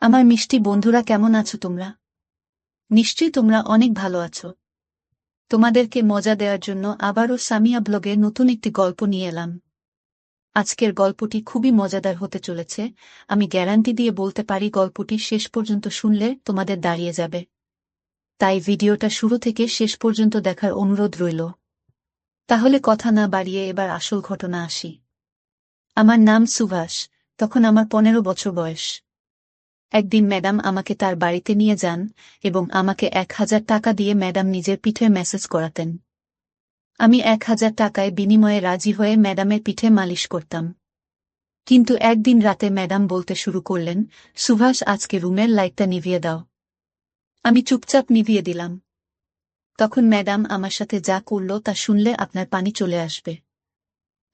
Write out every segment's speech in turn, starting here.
আমার মিষ্টি বন্ধুরা, কেমন আছো তোমরা? নিশ্চয়ই তোমরা অনেক ভালো আছো। তোমাদেরকে মজা দেওয়ার জন্য আবারও সামিয়া ব্লগে নতুন একটি গল্প নিয়ে এলাম। আজকের গল্পটি খুবই মজাদার হতে চলেছে। আমি গ্যারান্টি দিয়ে বলতে পারি গল্পটি শেষ পর্যন্ত শুনলে তোমাদের দাঁড়িয়ে যাবে। তাই ভিডিওটা শুরু থেকে শেষ পর্যন্ত দেখার অনুরোধ রইল। তাহলে কথা না বাড়িয়ে এবার আসল ঘটনা আসি। আমার নাম সুভাষ। তখন আমার 15 বছর বয়স। একদিন ম্যাডাম আমাকে তার বাড়িতে নিয়ে যান এবং আমাকে 1000 টাকা দিয়ে ম্যাডাম নিজের পিঠে ম্যাসাজ করাতেন। আমি 1000 টাকায় বিনিময়ে রাজি হয়ে ম্যাডামের পিঠে মালিশ করতাম। কিন্তু একদিন রাতে ম্যাডাম বলতে শুরু করলেন, সুভাষ, আজকে রুমের লাইটটা নিভিয়ে দাও। আমি চুপচাপ নিভিয়ে দিলাম। তখন ম্যাডাম আমার সাথে যা করল তা শুনলে আপনার পানি চলে আসবে।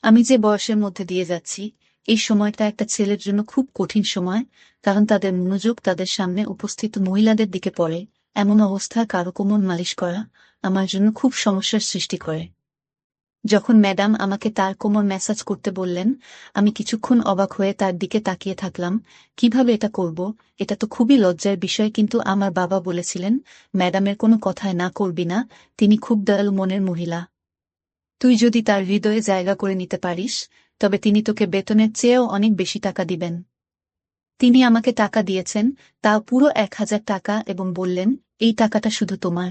আমি যে বয়সের মধ্যে দিয়ে যাচ্ছি, এই সময়টা একটা ছেলের জন্য খুব কঠিন সময়, কারণ তাদের মনোযোগ তাদের সামনে উপস্থিত মহিলাদের দিকে পড়ে। এমন অবস্থায় কারো কোমর মালিশ করা আমার জন্য খুব সমস্যার সৃষ্টি করে। যখন ম্যাডাম আমাকে তার কোমর ম্যাসাজ করতে বললেন, আমি কিছুক্ষণ অবাক হয়ে তার দিকে তাকিয়ে থাকলাম। কিভাবে এটা করব? এটা তো খুবই লজ্জার বিষয়, কিন্তু আমার বাবা বলেছিলেন, ম্যাডামের কোনো কথায় না করবি না, তিনি খুব দয়ালু মনের মহিলা। তুই যদি তার হৃদয়ে জায়গা করে নিতে পারিস, তবে তিনি তোকে বেতনের চেয়েও অনেক বেশি টাকা দিবেন। তিনি আমাকে টাকা দিয়েছেন, তাও পুরো 1000 টাকা, এবং বললেন, এই টাকাটা শুধু তোমার।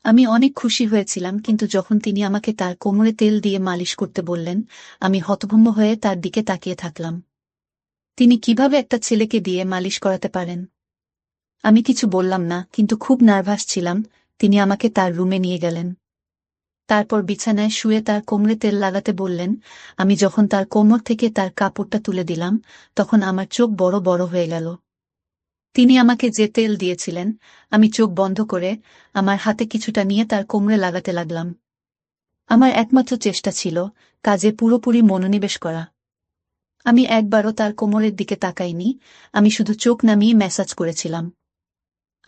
আমি অনেক খুশি হয়েছিলাম, কিন্তু যখন তিনি আমাকে তার কোমরে তেল দিয়ে মালিশ করতে বললেন, আমি হতভম্ব হয়ে তার দিকে তাকিয়ে থাকলাম। তিনি কিভাবে একটা ছেলেকে দিয়ে মালিশ করাতে পারেন? আমি কিছু বললাম না, কিন্তু খুব নার্ভাস ছিলাম। তিনি আমাকে তার রুমে নিয়ে গেলেন। তারপর বিছানায় শুয়ে তার কোমরে তেল লাগাতে বললেন। আমি যখন তার কোমর থেকে তার কাপড়টা তুলে দিলাম, তখন আমার চোখ বড় বড় হয়ে গেল। তিনি আমাকে যে তেল দিয়েছিলেন, আমি চোখ বন্ধ করে আমার হাতে কিছুটা নিয়ে তার কোমরে লাগাতে লাগলাম। আমার একমাত্র চেষ্টা ছিল কাজে পুরোপুরি মনোনিবেশ করা। আমি একবারও তার কোমরের দিকে তাকাইনি, আমি শুধু চোখ নামিয়ে ম্যাসাজ করেছিলাম।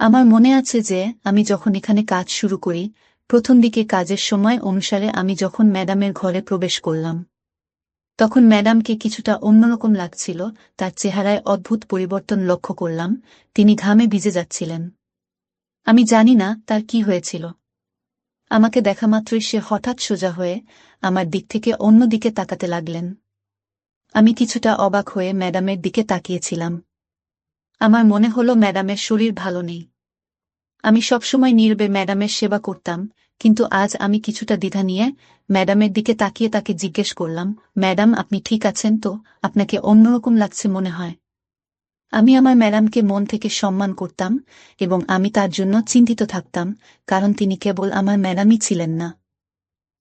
আমার মনে আছে যে আমি যখন এখানে কাজ শুরু করি, প্রথম দিকে কাজের সময় অনুসারে আমি যখন ম্যাডামের ঘরে প্রবেশ করলাম, তখন ম্যাডামকে কিছুটা অন্যরকম লাগছিল। তার চেহারায় অদ্ভুত পরিবর্তন লক্ষ্য করলাম। তিনি ঘামে ভিজে যাচ্ছিলেন। আমি জানি না তার কি হয়েছিল। আমাকে দেখামাত্রই সে হঠাৎ সোজা হয়ে আমার দিক থেকে অন্য দিকে তাকাতে লাগলেন। আমি কিছুটা অবাক হয়ে ম্যাডামের দিকে তাকিয়েছিলাম। আমার মনে হলো ম্যাডামের শরীর ভালো নেই। আমি সবসময় নীরবে ম্যাডামের সেবা করতাম, কিন্তু আজ আমি কিছুটা দ্বিধা নিয়ে ম্যাডামের দিকে তাকিয়ে তাকে জিজ্ঞেস করলাম, ম্যাডাম, আপনি ঠিক আছেন তো? আপনাকে অন্যরকম লাগছে মনে হয়। আমি আমার ম্যাডামকে মন থেকে সম্মান করতাম, এবং আমি তার জন্য চিন্তিত থাকতাম, কারণ তিনি কেবল আমার ম্যাডামই ছিলেন না,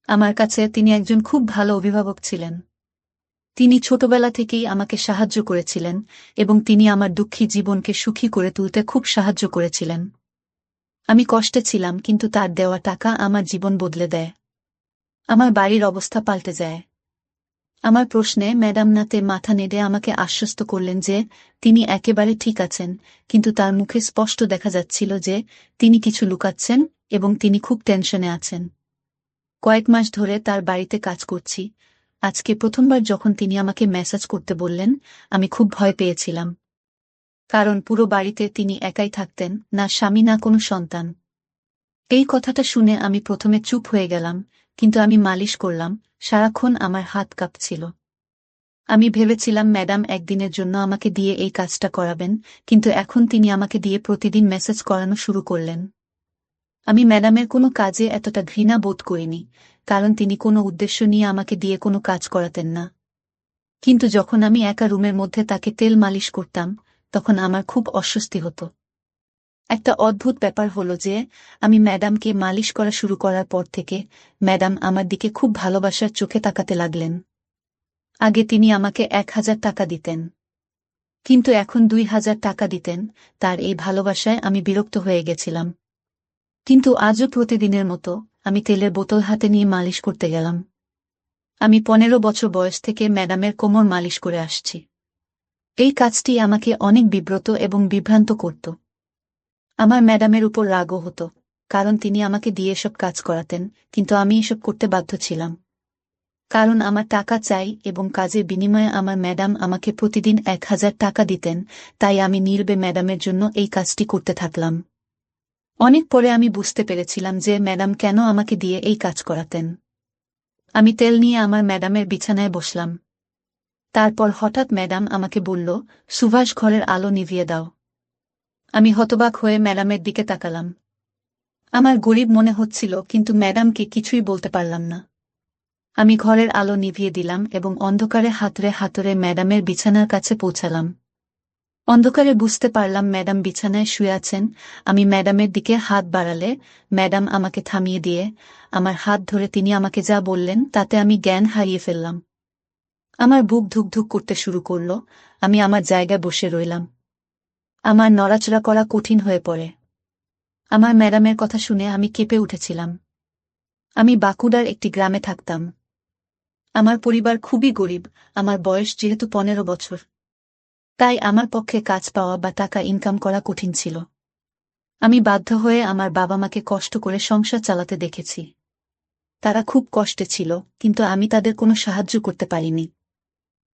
আমার কাছে তিনি একজন খুব ভালো অভিভাবক ছিলেন। তিনি ছোটবেলা থেকেই আমাকে সাহায্য করেছিলেন, এবং তিনি আমার দুঃখী জীবনকে সুখী করে তুলতে খুব সাহায্য করেছিলেন। আমি কষ্টে ছিলাম, কিন্তু তার দেওয়া টাকা আমার জীবন বদলে দেয়। আমার বাড়ির অবস্থা পাল্টে যায়। আমার প্রশ্নে ম্যাডাম নাতে মাথা নেড়ে আমাকে আশ্বস্ত করলেন যে তিনি একেবারে ঠিক আছেন, কিন্তু তার মুখে স্পষ্ট দেখা যাচ্ছিল যে তিনি কিছু লুকাচ্ছেন এবং তিনি খুব টেনশনে আছেন। কয়েক মাস ধরে তার বাড়িতে কাজ করছি। আজকে প্রথমবার যখন তিনি আমাকে মেসেজ করতে বললেন, আমি খুব ভয় পেয়েছিলাম। কারণ পুরো বাড়িতে তিনি একাই থাকতেন, না স্বামী না কোনো সন্তান। এই কথাটা শুনে আমি প্রথমে চুপ হয়ে গেলাম, কিন্তু আমি মালিশ করলাম, সারাক্ষণ আমার হাত কাঁপছিল। আমি ভেবেছিলাম ম্যাডাম একদিনের জন্য আমাকে দিয়ে এই কাজটা করাবেন, কিন্তু এখন তিনি আমাকে দিয়ে প্রতিদিন মেসেজ করানো শুরু করলেন। আমি ম্যাডামের কোনো কাজে এতটা ঘৃণা বোধ করিনি, কারণ তিনি কোনো উদ্দেশ্য নিয়ে আমাকে দিয়ে কোনো কাজ করাতেন না। কিন্তু যখন আমি একা রুমের মধ্যে তাকে তেল মালিশ করতাম, তখন আমার খুব অস্বস্তি হতো। একটা অদ্ভুত ব্যাপার হলো যে আমি ম্যাডামকে মালিশ করা শুরু করার পর থেকে ম্যাডাম আমার দিকে খুব ভালোবাসার চোখে তাকাতে লাগলেন। আগে তিনি আমাকে 1000 টাকা দিতেন, কিন্তু এখন 2000 টাকা দিতেন। তার এই ভালোবাসায় আমি বিরক্ত হয়ে গেছিলাম। কিন্তু আজও প্রতিদিনের মতো আমি তেলের বোতল হাতে নিয়ে মালিশ করতে গেলাম। আমি 15 বছর বয়স থেকে ম্যাডামের কোমর মালিশ করে আসছি। এই কাজটি আমাকে অনেক বিব্রত এবং বিভ্রান্ত করত। আমার ম্যাডামের উপর রাগও হতো, কারণ তিনি আমাকে দিয়ে এসব কাজ করাতেন, কিন্তু আমি এসব করতে বাধ্য ছিলাম। কারণ আমার টাকা চাই এবং কাজের বিনিময়ে আমার ম্যাডাম আমাকে প্রতিদিন 1,000 টাকা দিতেন, তাই আমি নীরবে ম্যাডামের জন্য এই কাজটি করতে থাকলাম। অনেক পরে আমি বুঝতে পেরেছিলাম যে ম্যাডাম কেন আমাকে দিয়ে এই কাজ করাতেন। আমি তেল নিয়ে আমার ম্যাডামের বিছানায় বসলাম। তারপর হঠাৎ ম্যাডাম আমাকে বলল, সুভাষ, ঘরের আলো নিভিয়ে দাও। আমি হতবাক হয়ে ম্যাডামের দিকে তাকালাম। আমার গরিব মনে হচ্ছিল, কিন্তু ম্যাডামকে কিছুই বলতে পারলাম না। আমি ঘরের আলো নিভিয়ে দিলাম এবং অন্ধকারে হাতড়ে হাতড়ে ম্যাডামের বিছানার কাছে পৌঁছালাম। অন্ধকারে বুঝতে পারলাম ম্যাডাম বিছানায় শুয়ে আছেন। আমি ম্যাডামের দিকে হাত বাড়ালে ম্যাডাম আমাকে থামিয়ে দিয়ে আমার হাত ধরে তিনি আমাকে যা বললেন তাতে আমি জ্ঞান হারিয়ে ফেললাম। আমার বুক ধুকধুক করতে শুরু করল। আমি আমার জায়গায় বসে রইলাম। আমার নড়াচড়া করা কঠিন হয়ে পড়ে। আমার ম্যাডামের কথা শুনে আমি কেঁপে উঠেছিলাম। আমি বাঁকুড়ার একটি গ্রামে থাকতাম। আমার পরিবার খুবই গরিব। আমার বয়স যেহেতু 15 বছর, তাই আমার পক্ষে কাজ পাওয়া বা টাকা ইনকাম করা কঠিন ছিল। আমি বাধ্য হয়ে আমার বাবা মাকে কষ্ট করে সংসার চালাতে দেখেছি। তারা খুব কষ্টে ছিল, কিন্তু আমি তাদের কোনো সাহায্য করতে পারিনি।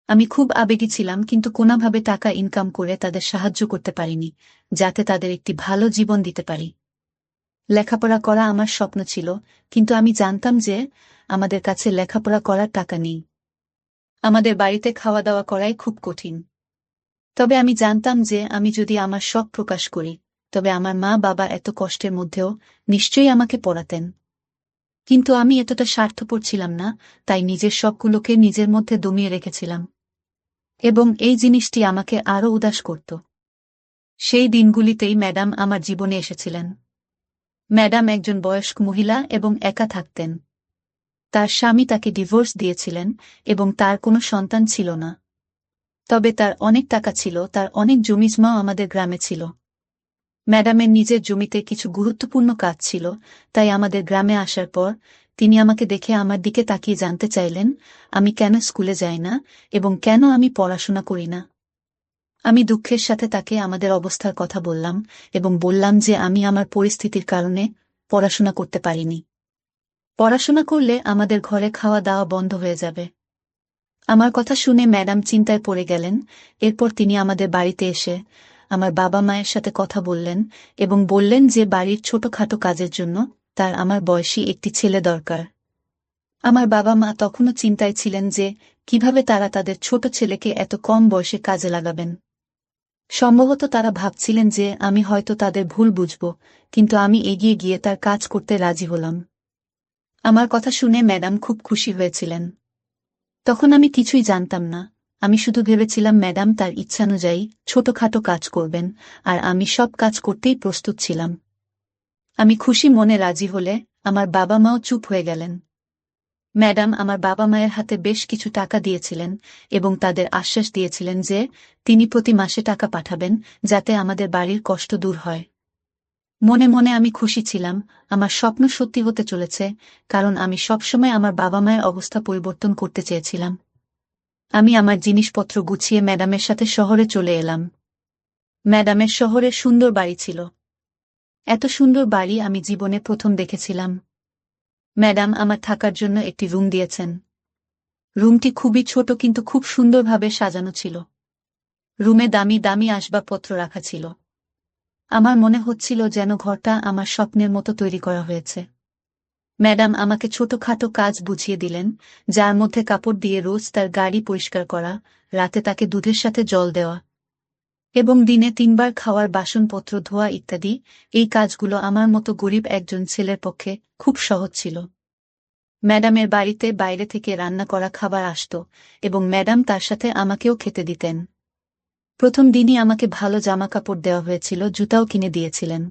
আমি খুব আবেগী ছিলাম, কিন্তু কোনোভাবে টাকা ইনকাম করে তাদের সাহায্য করতে পারিনি, যাতে তাদের একটি ভালো জীবন দিতে পারি। লেখাপড়া করা আমার স্বপ্ন ছিল, কিন্তু আমি জানতাম যে আমাদের কাছে লেখাপড়া করার টাকা নেই। আমাদের বাড়িতে খাওয়া দাওয়া করাই খুব কঠিন। তবে আমি জানতাম যে আমি যদি আমার শখ প্রকাশ করি, তবে আমার মা বাবা এত কষ্টের মধ্যেও নিশ্চয়ই আমাকে পড়াতেন। কিন্তু আমি এতটা স্বার্থপর ছিলাম না, তাই নিজের শখগুলোকে নিজের মধ্যে দমিয়ে রেখেছিলাম। এবং এই জিনিসটি আমাকে আরও উদাস করত। সেই দিনগুলিতেই ম্যাডাম আমার জীবনে এসেছিলেন। ম্যাডাম একজন বয়স্ক মহিলা এবং একা থাকতেন। তার স্বামী তাকে ডিভোর্স দিয়েছিলেন এবং তার কোনো সন্তান ছিল না। তবে তার অনেক টাকা ছিল, তার অনেক জমিজমাও আমাদের গ্রামে ছিল। ম্যাডামের নিজের জমিতে কিছু গুরুত্বপূর্ণ কাজ ছিল, তাই আমাদের গ্রামে আসার পর তিনি আমাকে দেখে আমার দিকে তাকিয়ে জানতে চাইলেন আমি কেন স্কুলে যাই না এবং কেন আমি পড়াশোনা করি না। আমি দুঃখের সাথে তাকে আমাদের অবস্থার কথা বললাম এবং বললাম যে আমি আমার পরিস্থিতির কারণে পড়াশোনা করতে পারিনি। পড়াশোনা করলে আমাদের ঘরে খাওয়া দাওয়া বন্ধ হয়ে যাবে। আমার কথা শুনে ম্যাডাম চিন্তায় পড়ে গেলেন। এরপর তিনি আমাদের বাড়িতে এসে আমার বাবা মায়ের সাথে কথা বললেন এবং বললেন যে বাড়ির ছোটখাটো কাজের জন্য তার আমার বয়সী একটি ছেলে দরকার। আমার বাবা মা তখনও চিন্তায় ছিলেন যে কিভাবে তারা তাদের ছোট ছেলেকে এত কম বয়সে কাজে লাগাবেন। সম্ভবত তারা ভাবছিলেন যে আমি হয়তো তাদের ভুল বুঝব, কিন্তু আমি এগিয়ে গিয়ে তার কাজ করতে রাজি হলাম। আমার কথা শুনে ম্যাডাম খুব খুশি হয়েছিলেন। তখন আমি কিছুই জানতাম না। আমি শুধু ভেবেছিলাম ম্যাডাম তার ইচ্ছানুযায়ী ছোটখাটো কাজ করবেন, আর আমি সব কাজ করতেই প্রস্তুত ছিলাম। আমি খুশি মনে রাজি হলে আমার বাবা মাও চুপ হয়ে গেলেন। ম্যাডাম আমার বাবা মায়ের হাতে বেশ কিছু টাকা দিয়েছিলেন এবং তাদের আশ্বাস দিয়েছিলেন যে তিনি প্রতি মাসে টাকা পাঠাবেন, যাতে আমাদের বাড়ির কষ্ট দূর হয়। মনে মনে আমি খুশি ছিলাম, আমার স্বপ্ন সত্যি হতে চলেছে, কারণ আমি সবসময় আমার বাবা মায়ের অবস্থা পরিবর্তন করতে চেয়েছিলাম। আমি আমার জিনিসপত্র গুছিয়ে ম্যাডামের সাথে শহরে চলে এলাম। ম্যাডামের শহরে সুন্দর বাড়ি ছিল। এত সুন্দর বাড়ি আমি জীবনে প্রথম দেখেছিলাম। ম্যাডাম আমার থাকার জন্য একটি রুম দিয়েছেন। রুমটি খুবই ছোট, কিন্তু খুব সুন্দরভাবে সাজানো ছিল। রুমে দামি দামি আসবাবপত্র রাখা ছিল। আমার মনে হচ্ছিল যেন ঘরটা আমার স্বপ্নের মতো তৈরি করা হয়েছে। ম্যাডাম আমাকে ছোটখাটো কাজ বুঝিয়ে দিলেন, যার মধ্যে কাপড় দিয়ে রোজ তার গাড়ি পরিষ্কার করা, রাতে তাকে দুধের সাথে জল দেওয়া এবং দিনে 3 বার খাওয়ার বাসনপত্র ধোয়া ইত্যাদি। এই কাজগুলো আমার মতো গরিব একজন ছেলের পক্ষে খুব সহজ ছিল। ম্যাডামের বাড়িতে বাইরে থেকে রান্না করা খাবার আসত এবং ম্যাডাম তার সাথে আমাকেও খেতে দিতেন। প্রথম দিনই আমাকে ভালো জামাকাপড় দেওয়া হয়েছিল, জুতাও কিনে দিয়েছিলেন।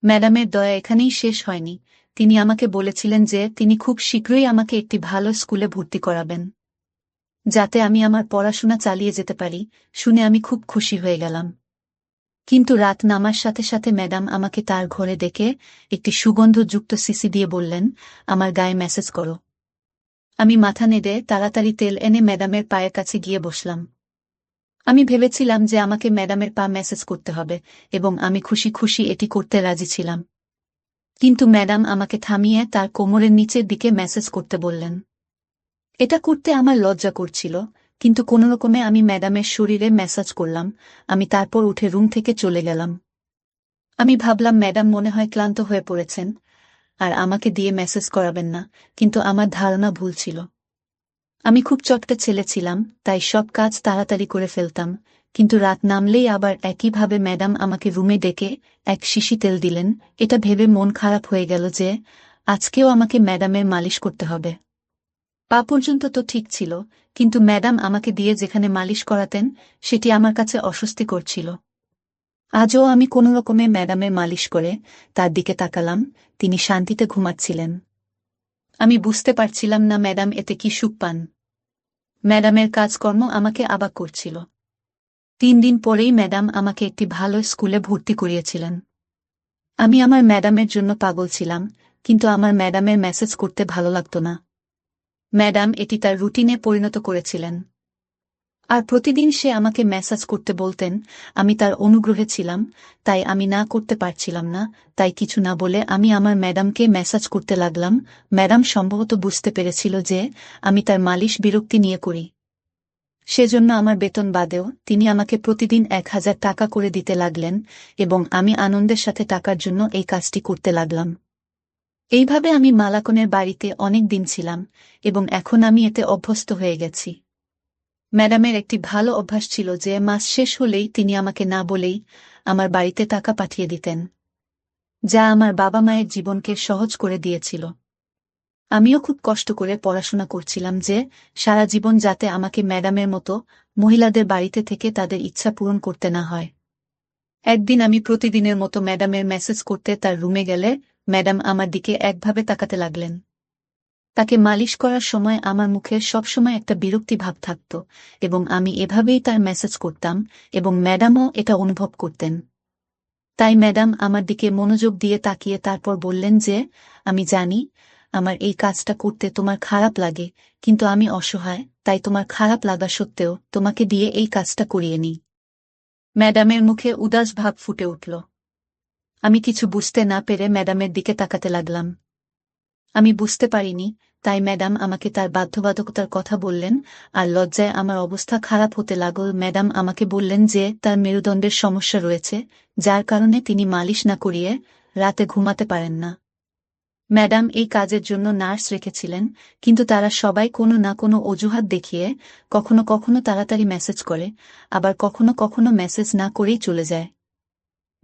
ম্যাডামের দয়া এখানেই শেষ হয়নি। তিনি আমাকে বলেছিলেন যে তিনি খুব শীঘ্রই আমাকে একটি ভালো স্কুলে ভর্তি করাবেন, যাতে আমি আমার পড়াশোনা চালিয়ে যেতে পারি। শুনে আমি খুব খুশি হয়ে গেলাম। কিন্তু রাত নামার সাথে সাথে ম্যাডাম আমাকে তার ঘরে ডেকে একটি সুগন্ধযুক্ত সিসি দিয়ে বললেন, আমার গায়ে ম্যাসেজ করো। আমি মাথা নেড়ে তাড়াতাড়ি তেল এনে ম্যাডামের পায়ের কাছে গিয়ে বসলাম। আমি ভেবেছিলাম যে আমাকে ম্যাডামের পা ম্যাসেজ করতে হবে এবং আমি খুশি খুশি এটি করতে রাজি ছিলাম। কিন্তু ম্যাডাম আমাকে থামিয়ে তার কোমরের নিচের দিকে ম্যাসেজ করতে বললেন। এটা করতে আমার লজ্জা করছিল, কিন্তু কোনোরকমে আমি ম্যাডামের শরীরে ম্যাসাজ করলাম। আমি তারপর উঠে রুম থেকে চলে গেলাম। আমি ভাবলাম ম্যাডাম মনে হয় ক্লান্ত হয়ে পড়েছেন আর আমাকে দিয়ে ম্যাসেজ করাবেন না, কিন্তু আমার ধারণা ভুল ছিল। আমি খুব চটকা ছেলে ছিলাম, তাই সব কাজ তাড়াতাড়ি করে ফেলতাম, কিন্তু রাত নামলেই আবার একইভাবে ম্যাডাম আমাকে রুমে ডেকে এক শিশি তেল দিলেন। এটা ভেবে মন খারাপ হয়ে গেল যে আজকেও আমাকে ম্যাডামের মালিশ করতে হবে। পা পর্যন্ত তো ঠিক ছিল, কিন্তু ম্যাডাম আমাকে দিয়ে যেখানে মালিশ করাতেন সেটি আমার কাছে অস্বস্তিকর ছিল। আজও আমি কোনোরকমে ম্যাডামের মালিশ করে তার দিকে তাকালাম। তিনি শান্তিতে ঘুমাচ্ছিলেন। আমি বুঝতে পারছিলাম না ম্যাডাম এতে কি সুখ পান। ম্যাডামের কাজকর্ম আমাকে অবাক করছিল। 3 দিন পরেই ম্যাডাম আমাকে একটি ভালো স্কুলে ভর্তি করিয়েছিলেন। আমি আমার ম্যাডামের জন্য পাগল ছিলাম, কিন্তু আমার ম্যাডামের মেসেজ করতে ভালো লাগত না। ম্যাডাম এটি তার রুটিনে পরিণত করেছিলেন, আর প্রতিদিন সে আমাকে মেসেজ করতে বলতেন। আমি তার অনুগ্রহে ছিলাম, তাই আমি না করতে পারছিলাম না। তাই কিছু না বলে আমি আমার ম্যাডামকে মেসেজ করতে লাগলাম। ম্যাডাম সম্ভবত বুঝতে পেরেছিল যে আমি তার মালিশ বিরক্তি নিয়ে করি। সেজন্য আমার বেতন বাদেও তিনি আমাকে প্রতিদিন 1000 টাকা করে দিতে লাগলেন, এবং আমি আনন্দের সাথে টাকার জন্য এই কাজটি করতে লাগলাম। এইভাবে আমি মালাকনের বাড়িতে অনেক দিন ছিলাম, এবং এখন আমি এতে অভ্যস্ত হয়ে গেছি। ম্যাডামের একটি ভালো অভ্যাস ছিল যে মাস শেষ হলেই তিনি আমাকে না বলেই আমার বাড়িতে টাকা পাঠিয়ে দিতেন, যা আমার বাবা মায়ের জীবনকে সহজ করে দিয়েছিল। আমিও খুব কষ্ট করে পড়াশোনা করছিলাম যে সারা জীবন যাতে আমাকে ম্যাডামের মতো মহিলাদের বাড়িতে থেকে তাদের ইচ্ছা পূরণ করতে না হয়। একদিন আমি প্রতিদিনের মতো ম্যাডামের মেসেজ করতে তার রুমে গেলে ম্যাডাম আমার দিকে একভাবে তাকাতে লাগলেন। তাকে মালিশ করার সময় আমার মুখে সবসময় একটা বিরক্তি ভাব থাকত, এবং আমি এভাবেই তার মেসেজ করতাম, এবং ম্যাডামও এটা অনুভব করতেন। তাই ম্যাডাম আমার দিকে মনোযোগ দিয়ে তাকিয়ে তারপর বললেন যে, আমি জানি আমার এই কাজটা করতে তোমার খারাপ লাগে, কিন্তু আমি অসহায়, তাই তোমার খারাপ লাগা সত্ত্বেও তোমাকে দিয়ে এই কাজটা করিয়ে নিই। ম্যাডামের মুখে উদাস ভাব ফুটে উঠল। আমি কিছু বুঝতে না পেরে ম্যাডামের দিকে তাকাতে লাগলাম। আমি বুঝতে পারিনি, তাই ম্যাডাম আমাকে তার বাধ্যবাধকতার কথা বললেন, আর লজ্জায় আমার অবস্থা খারাপ হতে লাগল। ম্যাডাম আমাকে বললেন যে তার মেরুদণ্ডের সমস্যা রয়েছে, যার কারণে তিনি মালিশ না করিয়ে রাতে ঘুমাতে পারেন না। ম্যাডাম এই কাজের জন্য নার্স রেখেছিলেন, কিন্তু তারা সবাই কোনো না কোনো অজুহাত দেখিয়ে কখনো কখনো তাড়াতাড়ি মেসেজ করে, আবার কখনো কখনো মেসেজ না করেই চলে যায়।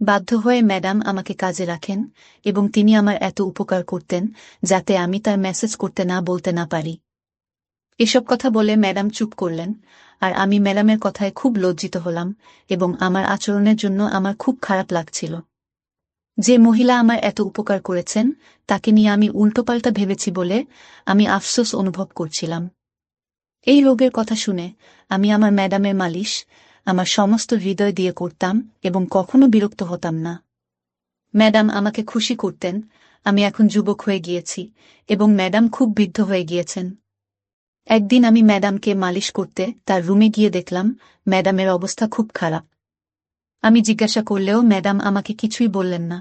বাধ্য হয়ে ম্যাডাম আমাকে কাজে রাখেন, এবং তিনি আমার এত উপকার করতেন যাতে আমি তার মেসেজ করতে না বলতে না পারি। এসব কথা বলে ম্যাডাম চুপ করলেন, আর আমি ম্যাডামের কথায় খুব লজ্জিত হলাম, এবং আমার আচরণের জন্য আমার খুব খারাপ লাগছিল। যে মহিলা আমার এত উপকার করেছেন তাকে নিয়ে আমি উল্টোপাল্টা ভেবেছি বলে আমি আফসোস অনুভব করছিলাম। এই রোগের কথা শুনে আমি আমার ম্যাডামের মালিশ আমার সমস্ত হৃদয় দিয়ে করতাম, এবং কখনো বিরক্ত হতাম না। ম্যাডাম আমাকে খুশি করতেন। আমি এখন যুবক হয়ে গিয়েছি, এবং ম্যাডাম খুব বৃদ্ধ হয়ে গিয়েছেন। একদিন আমি ম্যাডামকে মালিশ করতে তার রুমে গিয়ে দেখলাম ম্যাডামের অবস্থা খুব খারাপ। আমি জিজ্ঞাসা করলেও ম্যাডাম আমাকে কিছুই বললেন না।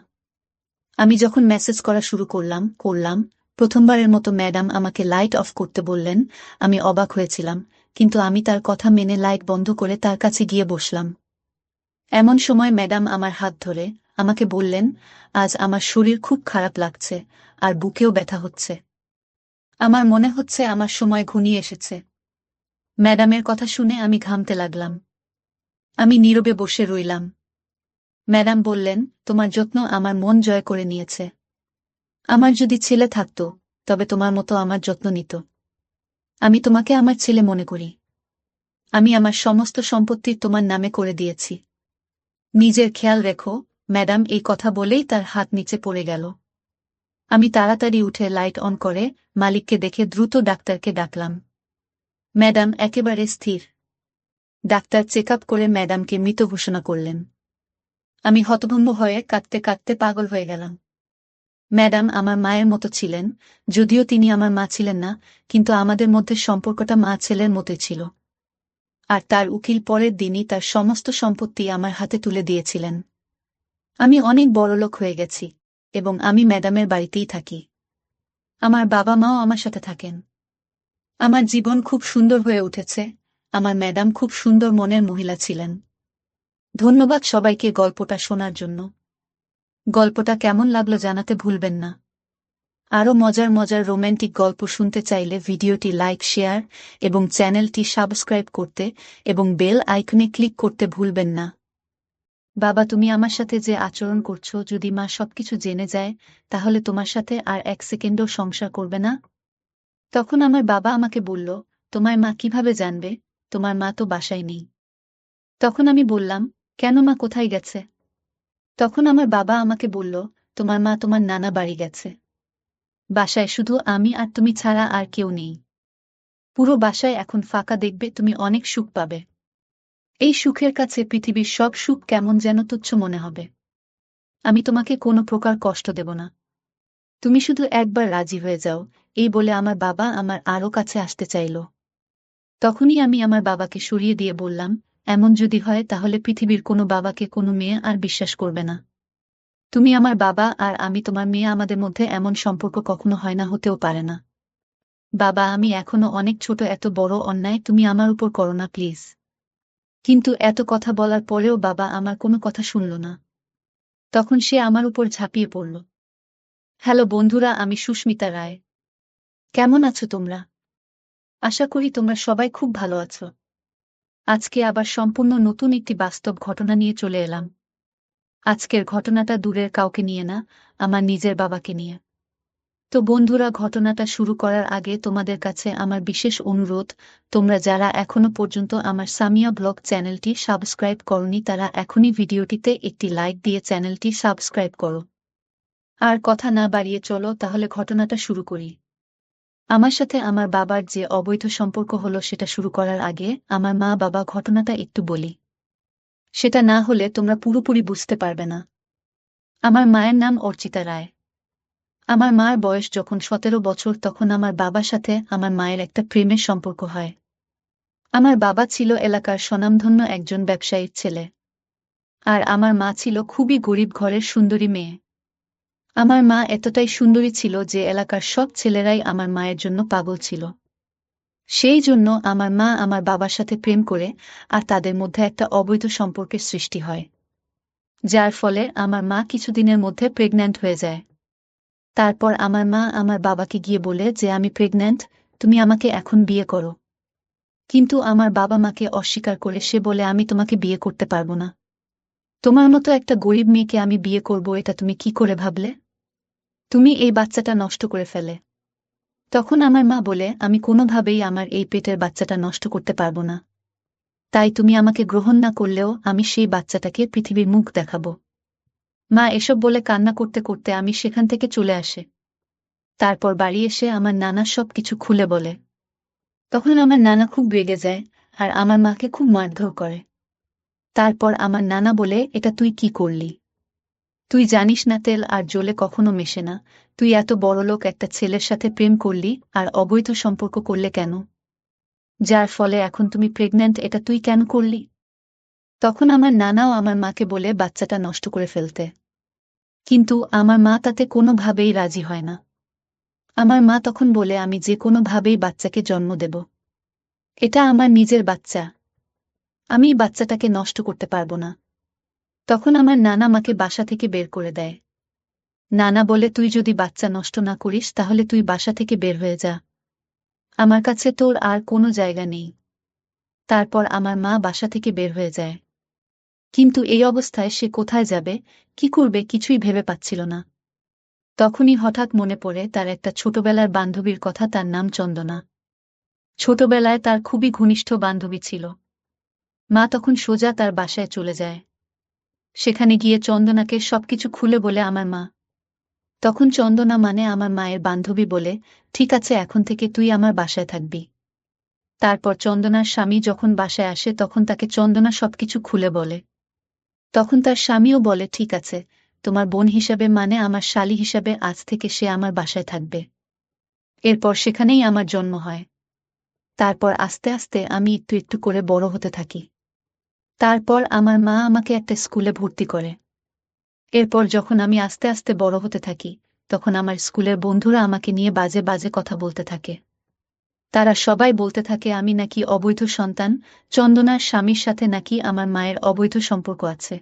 আমি যখন মেসেজ করা শুরু করলাম, প্রথমবারের মতো ম্যাডাম আমাকে লাইট অফ করতে বললেন। আমি অবাক হয়েছিলাম, কিন্তু আমি তার কথা মেনে লাইট বন্ধ করে তার কাছে গিয়ে বসলাম। এমন সময় ম্যাডাম আমার হাত ধরে আমাকে বললেন, আজ আমার শরীর খুব খারাপ লাগছে, আর বুকেও ব্যথা হচ্ছে। আমার মনে হচ্ছে আমার সময় ঘনিয়ে এসেছে। ম্যাডামের কথা শুনে আমি ঘামতে লাগলাম। আমি নীরবে বসে রইলাম। ম্যাডাম বললেন, তোমার যত্ন আমার মন জয় করে নিয়েছে। আমার যদি ছেলে থাকত, তবে তোমার মতো আমার যত্ন নিত। আমি তোমাকে আমার ছেলে মনে করি। আমি আমার সমস্ত সম্পত্তি তোমার নামে করে দিয়েছি। নিজের খেয়াল রেখো। ম্যাডাম এই কথা বলেই তার হাত নিচে পড়ে গেল। আমি তাড়াতাড়ি উঠে লাইট অন করে মালিককে দেখে দ্রুত ডাক্তারকে ডাকলাম। ম্যাডাম একেবারে স্থির। ডাক্তার চেক আপ করে ম্যাডামকে মৃত ঘোষণা করলেন। আমি হতভম্ব হয়ে কাঁদতে কাঁদতে পাগল হয়ে গেলাম। ম্যাডাম আমার মায়ের মতো ছিলেন, যদিও তিনি আমার মা ছিলেন না, কিন্তু আমাদের মধ্যে সম্পর্কটা মা ছেলের মতোই ছিল। আর তার উকিল পরের দিনই তার সমস্ত সম্পত্তি আমার হাতে তুলে দিয়েছিলেন। আমি অনেক বড়লোক হয়ে গেছি, এবং আমি ম্যাডামের বাড়িতেই থাকি। আমার বাবা মাও আমার সাথে থাকেন। আমার জীবন খুব সুন্দর হয়ে উঠেছে। আমার ম্যাডাম খুব সুন্দর মনের মহিলা ছিলেন। ধন্যবাদ সবাইকে গল্পটা শোনার জন্য। গল্পটা কেমন লাগলো জানাতে ভুলবেন না। আরও মজার মজার রোম্যান্টিক গল্প শুনতে চাইলে ভিডিওটি লাইক, শেয়ার এবং চ্যানেলটি সাবস্ক্রাইব করতে এবং বেল আইকনে ক্লিক করতে ভুলবেন না। বাবা, তুমি আমার সাথে যে আচরণ করছো, যদি মা সবকিছু জেনে যায় তাহলে তোমার সাথে আর 1 সেকেন্ডও সংসার করবে না। তখন আমার বাবা আমাকে বলল, তোমার মা কিভাবে জানবে? তোমার মা তো বাসায় নেই। তখন আমি বললাম, কেন, মা কোথায় গেছে? তখন আমার বাবা আমাকে বলল, তোমার মা তোমার নানা বাড়ি গেছে। বাসায় শুধু আমি আর তুমি ছাড়া আর কেউ নেই। পুরো বাসায় এখন ফাঁকা, দেখবে তুমি অনেক সুখ পাবে। এই সুখের কাছে পৃথিবীর সব সুখ কেমন যেন তুচ্ছ মনে হবে। আমি তোমাকে কোনো প্রকার কষ্ট দেব না। তুমি শুধু একবার রাজি হয়ে যাও। এই বলে আমার বাবা আমার আরও কাছে আসতে চাইল। তখনই আমি আমার বাবাকে সরিয়ে দিয়ে বললাম, এমন যদি হয় তাহলে পৃথিবীর কোনো বাবাকে কোনো মেয়ে আর বিশ্বাস করবে না। তুমি আমার বাবা আর আমি তোমার মেয়ে, আমাদের মধ্যে এমন সম্পর্ক কখনো হয় না, হতেও পারে না। বাবা, আমি এখনো অনেক ছোট, এত বড় অন্যায় তুমি আমার উপর করো না প্লিজ। কিন্তু এত কথা বলার পরেও বাবা আমার কোনো কথা শুনল না। তখন সে আমার উপর ঝাঁপিয়ে পড়ল। হ্যালো বন্ধুরা, আমি সুস্মিতা রায়। কেমন আছো তোমরা? আশা করি তোমরা সবাই খুব ভালো আছো। আজকে আবার সম্পূর্ণ নতুন একটি বাস্তব ঘটনা নিয়ে চলে এলাম। আজকের ঘটনাটা দূরের কাউকে নিয়ে না, আমার নিজের বাবাকে নিয়ে। তো বন্ধুরা, ঘটনাটা শুরু করার আগে তোমাদের কাছে আমার বিশেষ অনুরোধ, তোমরা যারা এখনো পর্যন্ত আমার সামিয়া ব্লগ চ্যানেলটি সাবস্ক্রাইব করনি তারা এখনই ভিডিওটিতে একটি লাইক দিয়ে চ্যানেলটি সাবস্ক্রাইব করো। আর কথা না বাড়িয়ে চলো তাহলে ঘটনাটা শুরু করি। আমার সাথে আমার বাবার যে অবৈধ সম্পর্ক হলো সেটা শুরু করার আগে আমার মা বাবা ঘটনাটা একটু বলি। সেটা না হলে তোমরা পুরোপুরি বুঝতে পারবে না। আমার মায়ের নাম অর্চিতা রায়। আমার মার বয়স যখন 17 বছর তখন আমার বাবার সাথে আমার মায়ের একটা প্রেমের সম্পর্ক হয়। আমার বাবা ছিল এলাকার স্বনামধন্য একজন ব্যবসায়ীর ছেলে। আর আমার মা ছিল খুবই গরিব ঘরের সুন্দরী মেয়ে। আমার মা এতটাই সুন্দরী ছিল যে এলাকার সব ছেলেরাই আমার মায়ের জন্য পাগল ছিল। সেই জন্য আমার মা আমার বাবার সাথে প্রেম করে আর তাদের মধ্যে একটা অবৈধ সম্পর্কের সৃষ্টি হয়। যার ফলে আমার মা কিছুদিনের মধ্যে প্রেগন্যান্ট হয়ে যায়। তারপর আমার মা আমার বাবাকে গিয়ে বলে যে আমি প্রেগন্যান্ট, তুমি আমাকে এখন বিয়ে করো। কিন্তু আমার বাবা মাকে অস্বীকার করে সে বলে, আমি তোমাকে বিয়ে করতে পারবো না। তোমার মতো একটা গরিব মেয়েকে আমি বিয়ে করব, এটা তুমি কি করে ভাবলে? তুমি এই বাচ্চাটা নষ্ট করে ফেলে। তখন আমার মা বলে, আমি কোনোভাবেই আমার এই পেটের বাচ্চাটা নষ্ট করতে পারবো না। তাই তুমি আমাকে গ্রহণ না করলেও আমি সেই বাচ্চাটাকে পৃথিবীর মুখ দেখাবো। মা এসব বলে কান্না করতে করতে আমি সেখান থেকে চলে আসে। তারপর বাড়ি এসে আমার নানা সব কিছু খুলে বলে। তখন আমার নানা খুব রেগে যায় আর আমার মাকে খুব মারধর করে। তারপর আমার নানা বলে, এটা তুই কি করলি? তুই জানিস না তেল আর জলে কখনো মেশে না। তুই এত বড়লোক একটা ছেলের সাথে প্রেম করলি আর অবৈধ সম্পর্ক করলে কেন? যার ফলে এখন তুমি প্রেগন্যান্ট, এটা তুই কেন করলি? তখন আমার নানাও আমার মাকে বলে বাচ্চাটা নষ্ট করে ফেলতে। কিন্তু আমার মা তাতে কোনোভাবেই রাজি হয় না। আমার মা তখন বলে, আমি যে কোনোভাবেই বাচ্চাকে জন্ম দেব। এটা আমার নিজের বাচ্চা। আমি বাচ্চাটাকে নষ্ট করতে পারবো না। তখন আমার নানা মাকে বাসা থেকে বের করে দেয়। নানা বলে, তুই যদি বাচ্চা নষ্ট না করিস তাহলে তুই বাসা থেকে বের হয়ে যা। আমার কাছে তোর আর কোনো জায়গা নেই। তারপর আমার মা বাসা থেকে বের হয়ে যায়। কিন্তু এই অবস্থায় সে কোথায় যাবে, কি করবে কিছুই ভেবে পাচ্ছিল না। তখনই হঠাৎ মনে পড়ে তার একটা ছোটবেলার বান্ধবীর কথা, তার নাম চন্দনা। ছোটবেলায় তার খুবই ঘনিষ্ঠ বান্ধবী ছিল। মা তখন সোজা তার বাসায় চলে যায়। সেখানে গিয়ে চন্দনাকে সবকিছু খুলে বলে আমার মা। তখন চন্দনা মানে আমার মায়ের বান্ধবী বলে, ঠিক আছে, এখন থেকে তুই আমার বাসায় থাকবি। তারপর চন্দনার স্বামী যখন বাসায় আসে তখন তাকে চন্দনা সবকিছু খুলে বলে। তখন তার স্বামীও বলে, ঠিক আছে, তোমার বোন হিসাবে মানে আমার শালী হিসাবে আজ থেকে সে আমার বাসায় থাকবে। এরপর সেখানেই আমার জন্ম হয়। তারপর আস্তে আস্তে আমি একটু একটু করে বড় হতে থাকি। তারপর আমার মা আমাকে একটা স্কুলে ভর্তি করে। এরপর যখন আমি আস্তে আস্তে বড় হতে থাকি তখন আমার স্কুলের বন্ধুরা আমাকে নিয়ে বাজে বাজে কথা বলতে থাকে। তারা সবাই বলতে থাকে আমি নাকি অবৈধ সন্তান, চন্দনার স্বামীর সাথে নাকি আমার মায়ের অবৈধ সম্পর্ক আছে,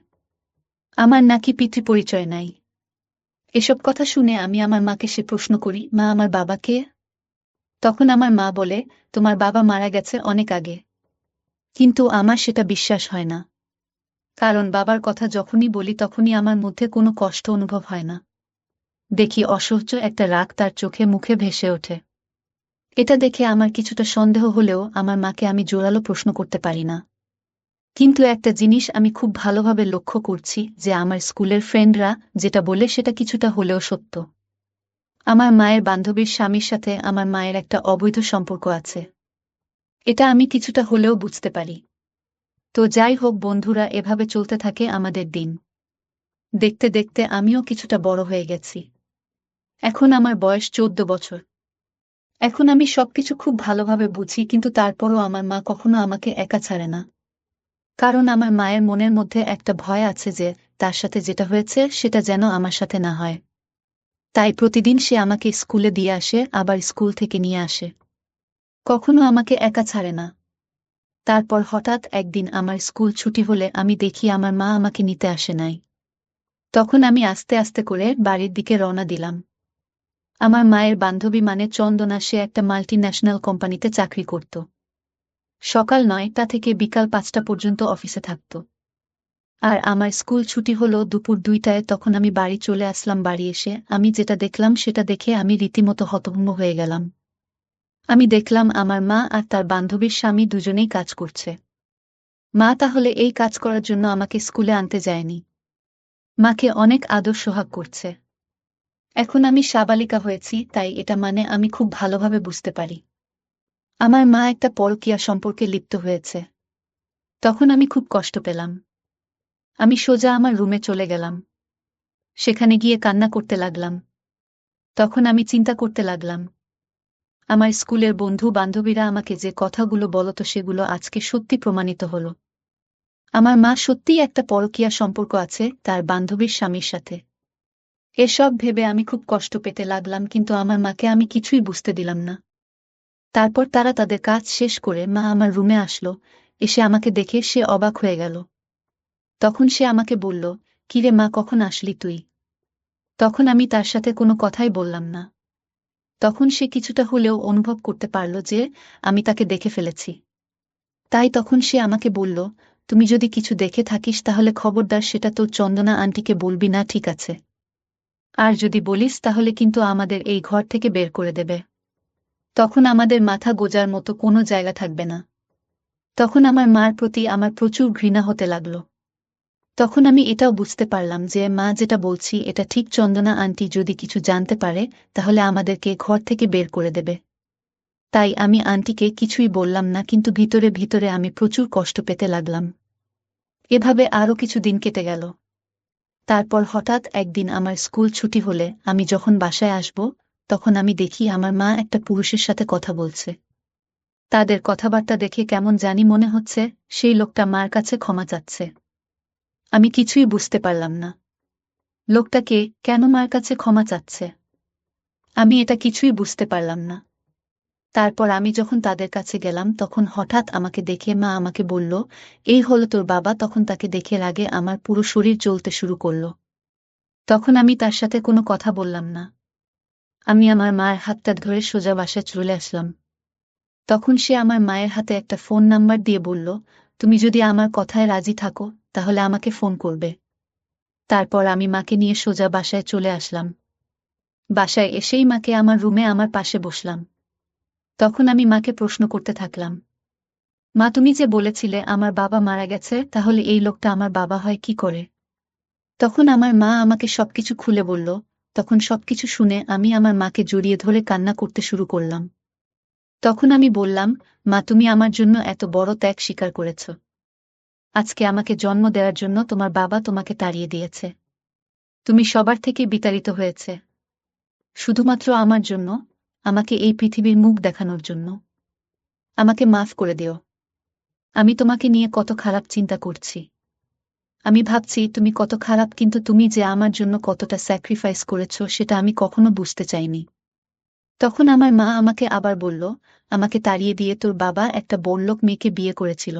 আমার নাকি পিতৃপরিচয় নাই। এসব কথা শুনে আমি আমার মাকে সে প্রশ্ন করি, মা আমার বাবা কে? তখন আমার মা বলে, তোমার বাবা মারা গেছে অনেক আগে। কিন্তু আমার সেটা বিশ্বাস হয় না, কারণ বাবার কথা যখনই বলি তখনই আমার মধ্যে কোনো কষ্ট অনুভব হয় না। দেখি অসহ্য একটা রাগ তার চোখে মুখে ভেসে ওঠে। এটা দেখে আমার কিছুটা সন্দেহ হলেও আমার মাকে আমি জোরালো প্রশ্ন করতে পারি না। কিন্তু একটা জিনিস আমি খুব ভালোভাবে লক্ষ্য করছি যে আমার স্কুলের ফ্রেন্ডরা যেটা বলে সেটা কিছুটা হলেও সত্য। আমার মায়ের বান্ধবীর স্বামীর সাথে আমার মায়ের একটা অবৈধ সম্পর্ক আছে। এটা আমি কিছুটা হলেও বুঝতে পারি। তো যাই হোক বন্ধুরা, এভাবে চলতে থাকে আমাদের দিন। দেখতে দেখতে আমিও কিছুটা বড় হয়ে গেছি। এখন আমার বয়স 14 বছর। এখন আমি সবকিছু খুব ভালোভাবে বুঝি, কিন্তু তারপরও আমার মা কখনো আমাকে একা ছাড়ে না। কারণ আমার মায়ের মনের মধ্যে একটা ভয় আছে যে তার সাথে যেটা হয়েছে সেটা যেন আমার সাথে না হয়। তাই প্রতিদিন সে আমাকে স্কুলে দিয়ে আসে, আবার স্কুল থেকে নিয়ে আসে। কখনো আমাকে একা ছাড়ে না। তারপর হঠাৎ একদিন আমার স্কুল ছুটি হলে আমি দেখি আমার মা আমাকে নিতে আসে নাই। তখন আমি আস্তে আস্তে করে বাড়ির দিকে রওনা দিলাম। আমার মায়ের বান্ধবী মানে চন্দনা, সে একটা মাল্টিন্যাশনাল কোম্পানিতে চাকরি করত। সকাল 9টা থেকে বিকাল 5টা পর্যন্ত অফিসে থাকত। আর আমার স্কুল ছুটি হলো দুপুর 2টায়। তখন আমি বাড়ি চলে আসলাম। বাড়ি এসে আমি যেটা দেখলাম সেটা দেখে আমি রীতিমতো হতভম্ব হয়ে গেলাম। আমি দেখলাম আমার মা আর তার বান্ধবীর স্বামী দুজনেই কাজ করছে। মা তাহলে এই কাজ করার জন্য আমাকে স্কুলে আনতে যায়নি। মাকে অনেক আদর সোহাগ করছে। এখন আমি সাবালিকা হয়েছি, তাই এটা মানে আমি খুব ভালোভাবে বুঝতে পারি আমার মা একটা পরকীয়া সম্পর্কে লিপ্ত হয়েছে। তখন আমি খুব কষ্ট পেলাম। আমি সোজা আমার রুমে চলে গেলাম। সেখানে গিয়ে কান্না করতে লাগলাম। তখন আমি চিন্তা করতে লাগলাম, আমার স্কুলের বন্ধু বান্ধবীরা আমাকে যে কথাগুলো বলতো সেগুলো আজকে সত্যি প্রমাণিত হলো। আমার মা সত্যিই একটা পরকীয়া সম্পর্ক আছে তার বান্ধবীর স্বামীর সাথে। এসব ভেবে আমি খুব কষ্ট পেতে লাগলাম, কিন্তু আমার মাকে আমি কিছুই বুঝতে দিলাম না। তারপর তারা তাদের কাজ শেষ করে মা আমার রুমে আসলো। এসে আমাকে দেখে সে অবাক হয়ে গেল। তখন সে আমাকে বলল, কিরে মা, কখন আসলি তুই? তখন আমি তার সাথে কোনো কথাই বললাম না। তখন সে কিছুটা হলেও অনুভব করতে পারল যে আমি তাকে দেখে ফেলেছি। তাই তখন সে আমাকে বলল, তুমি যদি কিছু দেখে থাকিস তাহলে খবরদার সেটা তোর চন্দনা আন্টিকে বলবি না, ঠিক আছে? আর যদি বলিস তাহলে কিন্তু আমাদের এই ঘর থেকে বের করে দেবে। তখন আমাদের মাথা গোজার মতো কোনো জায়গা থাকবে না। তখন আমার মার প্রতি আমার প্রচুর ঘৃণা হতে লাগল। তখন আমি এটাও বুঝতে পারলাম যে মা যেটা বলছি এটা ঠিক। চন্দনা আন্টি যদি কিছু জানতে পারে তাহলে আমাদেরকে ঘর থেকে বের করে দেবে। তাই আমি আন্টিকে কিছুই বললাম না, কিন্তু ভিতরে ভিতরে আমি প্রচুর কষ্ট পেতে লাগলাম। এভাবে আরও কিছু দিন কেটে গেল। তারপর হঠাৎ একদিন আমার স্কুল ছুটি হলে আমি যখন বাসায় আসব, তখন আমি দেখি আমার মা একটা পুরুষের সাথে কথা বলছে। তাদের কথাবার্তা দেখে কেমন জানি মনে হচ্ছে সেই লোকটা মার কাছে ক্ষমা চাচ্ছে। আমি কিছুই বুঝতে পারলাম না লোকটাকে কেন মার কাছে ক্ষমা চাচ্ছে। আমি এটা কিছুই বুঝতে পারলাম না। তারপর আমি যখন তাদের কাছে গেলাম তখন হঠাৎ আমাকে দেখে মা আমাকে বলল, এই হলো তোর বাবা। তখন তাকে দেখে রাগে আমার পুরো শরীর জ্বলতে শুরু করল। তখন আমি তার সাথে কোনো কথা বললাম না। আমি আমার মায়ের হাতটা ধরে সোজা বাসায় চলে আসলাম। তখন সে আমার মায়ের হাতে একটা ফোন নাম্বার দিয়ে বলল, তুমি যদি আমার কথায় রাজি থাকো তাহলে আমাকে ফোন করবে। তারপর আমি মাকে নিয়ে সোজা বাসায় চলে আসলাম। বাসায় এসেই মাকে আমার রুমে আমার পাশে বসলাম। তখন আমি মাকে প্রশ্ন করতে থাকলাম, মা, তুমি যে বলেছিলে আমার বাবা মারা গেছে, তাহলে এই লোকটা আমার বাবা হয় কি করে? তখন আমার মা আমাকে সবকিছু খুলে বলল। তখন সবকিছু শুনে আমি আমার মাকে জড়িয়ে ধরে কান্না করতে শুরু করলাম। তখন আমি বললাম, মা, তুমি আমার জন্য এত বড় ত্যাগ স্বীকার করেছ। আজকে আমাকে জন্ম দেওয়ার জন্য তোমার বাবা তোমাকে তাড়িয়ে দিয়েছে। তুমি সবার থেকে বিতাড়িত হয়েছে শুধুমাত্র আমার জন্য, আমাকে এই পৃথিবীর মুখ দেখানোর জন্য। আমাকে মাফ করে দিও। আমি তোমাকে নিয়ে কত খারাপ চিন্তা করছি। আমি ভাবছি তুমি কত খারাপ, কিন্তু তুমি যে আমার জন্য কতটা স্যাক্রিফাইস করেছ সেটা আমি কখনো বুঝতে চাইনি। তখন আমার মা আমাকে আবার বলল, আমাকে তাড়িয়ে দিয়ে তোর বাবা একটা বড়লোক মেয়েকে বিয়ে করেছিল।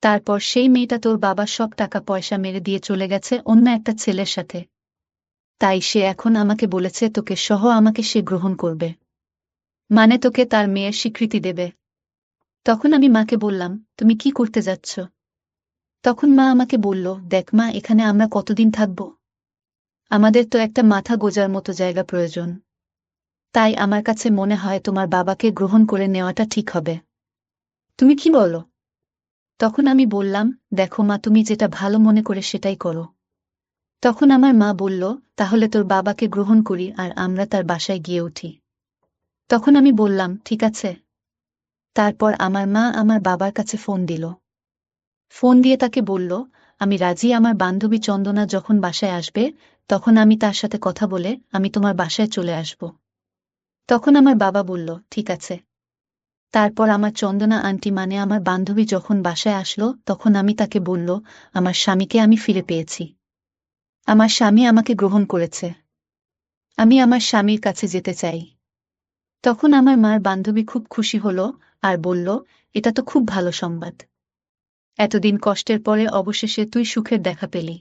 তারপর সেই মেয়েটা তোর বাবা সব টাকা পয়সা মেরে দিয়ে চলে গেছে অন্য একটা ছেলের সাথে। তাই সে এখন আমাকে বলেছে তোকে সহ আমাকে সে গ্রহণ করবে, মানে তোকে তার মেয়ের স্বীকৃতি দেবে। তখন আমি মাকে বললাম, তুমি কি করতে যাচ্ছ? তখন মা আমাকে বলল, দেখ মা, এখানে আমরা কতদিন থাকব? আমাদের তো একটা মাথা গোঁজার মতো জায়গা প্রয়োজন। তাই আমার কাছে মনে হয় তোমার বাবাকে গ্রহণ করে নেওয়াটা ঠিক হবে। তুমি কি বলো? তখন আমি বললাম, দেখো মা, তুমি যেটা ভালো মনে করে সেটাই করো। তখন আমার মা বলল, তাহলে তোর বাবাকে গ্রহণ করি আর আমরা তার বাসায় গিয়ে উঠি। তখন আমি বললাম, ঠিক আছে। তারপর আমার মা আমার বাবার কাছে ফোন দিল। ফোন দিয়ে তাকে বলল, আমি রাজি, আমার বান্ধবী চন্দনা যখন বাসায় আসবে তখন আমি তার সাথে কথা বলে আমি তোমার বাসায় চলে আসব। তখন আমার বাবা বলল, ঠিক আছে। তারপর আমার চন্দনা আন্টি মানে আমার বান্ধবী যখন বাসায় আসলো তখন আমি তাকে বলল, আমার স্বামীকে আমি ফিরে পেয়েছি। আমার স্বামী আমাকে গ্রহণ করেছে। আমি আমার স্বামীর কাছে যেতে চাই। তখন আমার মার বান্ধবী খুব খুশি হলো আর বলল, এটা তো খুব ভালো সংবাদ। এতদিন কষ্টের পরে অবশেষে তুই সুখের দেখা পেলি।